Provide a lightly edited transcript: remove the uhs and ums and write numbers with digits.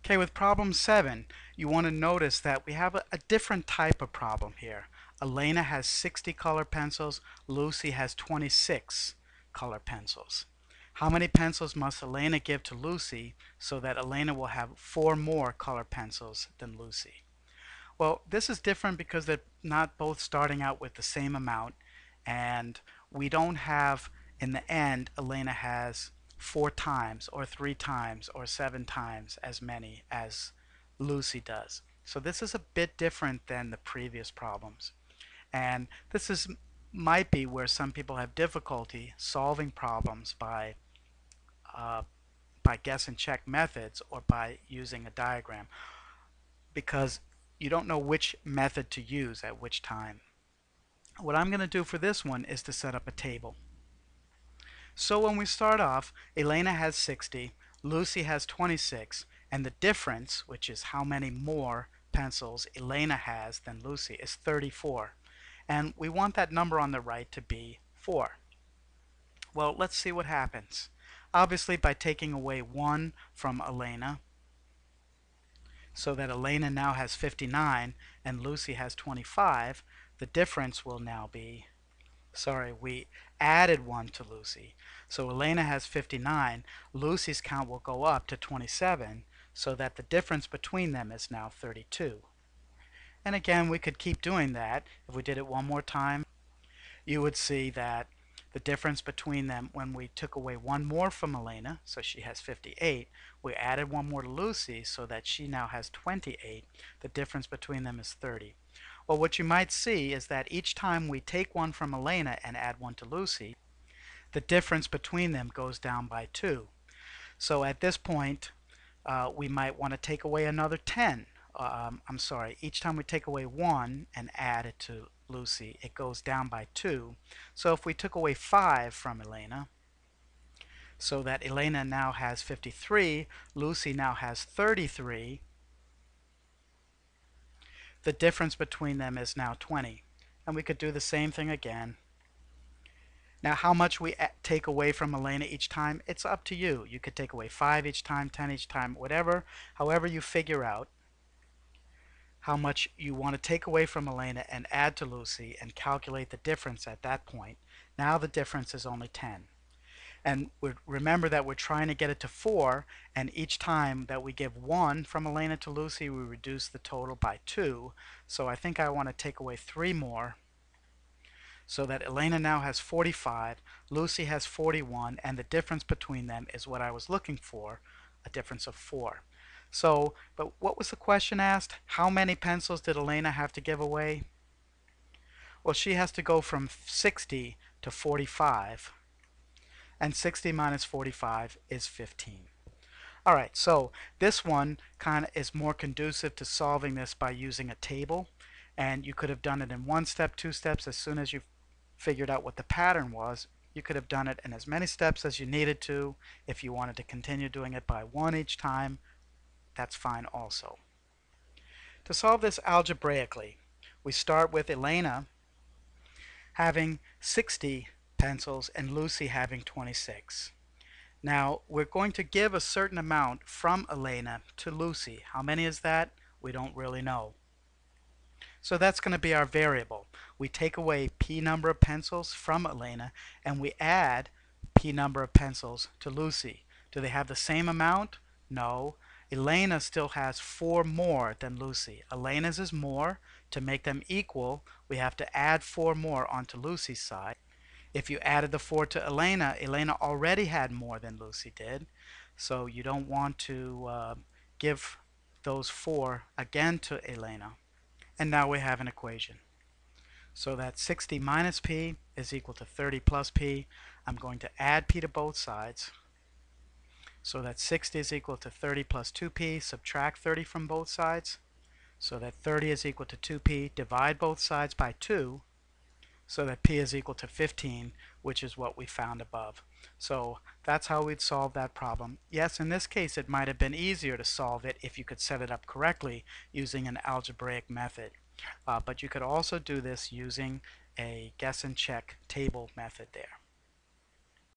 Okay, with problem 7, you want to notice that we have a different type of problem here. Elena has 60 color pencils, Lucy has 26 color pencils. How many pencils must Elena give to Lucy so that Elena will have 4 more color pencils than Lucy? Well, this is different because they're not both starting out with the same amount, and we don't have, in the end, Elena has 4 times or 3 times or 7 times as many as Lucy does. So this is a bit different than the previous problems. And this is might be where some people have difficulty solving problems uh, by guess and check methods or by using a diagram, because you don't know which method to use at which time. What I'm going to do for this one is to set up a table. So when we start off, Elena has 60, Lucy has 26, and the difference, which is how many more pencils Elena has than Lucy, is 34. And we want that number on the right to be 4. Well, let's see what happens. Obviously, by taking away 1 from Elena, so that Elena now has 59 and Lucy has 25, the difference will now be, we added 1 to Lucy. So Elena has 59, Lucy's count will go up to 27, so that the difference between them is now 32. And again, we could keep doing that. If we did it one more time, you would see that the difference between them, when we took away 1 more from Elena, so she has 58, we added 1 more to Lucy so that she now has 28. The difference between them is 30. Well, what you might see is that each time we take 1 from Elena and add 1 to Lucy, the difference between them goes down by 2. So at this point, we might want to take away another 10. Each time we take away 1 and add it to Lucy, it goes down by 2. So if we took away 5 from Elena, so that Elena now has 53, Lucy now has 33, the difference between them is now 20. And we could do the same thing again. Now, how much we take away from Elena each time, it's up to you. You could take away 5 each time, 10 each time, whatever, however you figure out how much you want to take away from Elena and add to Lucy and calculate the difference at that point. Now the difference is only 10. And remember that we're trying to get it to 4, and each time that we give 1 from Elena to Lucy, we reduce the total by 2. So I think I want to take away 3 more, so that Elena now has 45, Lucy has 41, and the difference between them is what I was looking for, a difference of 4. So, but what was the question asked? How many pencils did Elena have to give away? Well, she has to go from 60 to 45, and 60 minus 45 is 15. Alright, so this one kind of is more conducive to solving this by using a table, and you could have done it in 1 step, 2 steps. As soon as you figured out what the pattern was, you could have done it in as many steps as you needed to. If you wanted to continue doing it by 1 each time, that's fine also. To solve this algebraically, we start with Elena having 60 pencils and Lucy having 26. Now we're going to give a certain amount from Elena to Lucy. How many is that? We don't really know. So that's going to be our variable. We take away p number of pencils from Elena and we add p number of pencils to Lucy. Do they have the same amount? No. Elena still has 4 more than Lucy. Elena's is more. To make them equal, we have to add 4 more onto Lucy's side. If you added the 4 to Elena, Elena already had more than Lucy did. So you don't want to give those 4 again to Elena. And now we have an equation. So that 60 minus p is equal to 30 plus p. I'm going to add p to both sides. So that 60 is equal to 30 plus 2p. Subtract 30 from both sides. So that 30 is equal to 2p. Divide both sides by 2. So that p is equal to 15, which is what we found above. So that's how we'd solve that problem. Yes, in this case it might have been easier to solve it if you could set it up correctly using an algebraic method. But you could also do this using a guess and check table method there.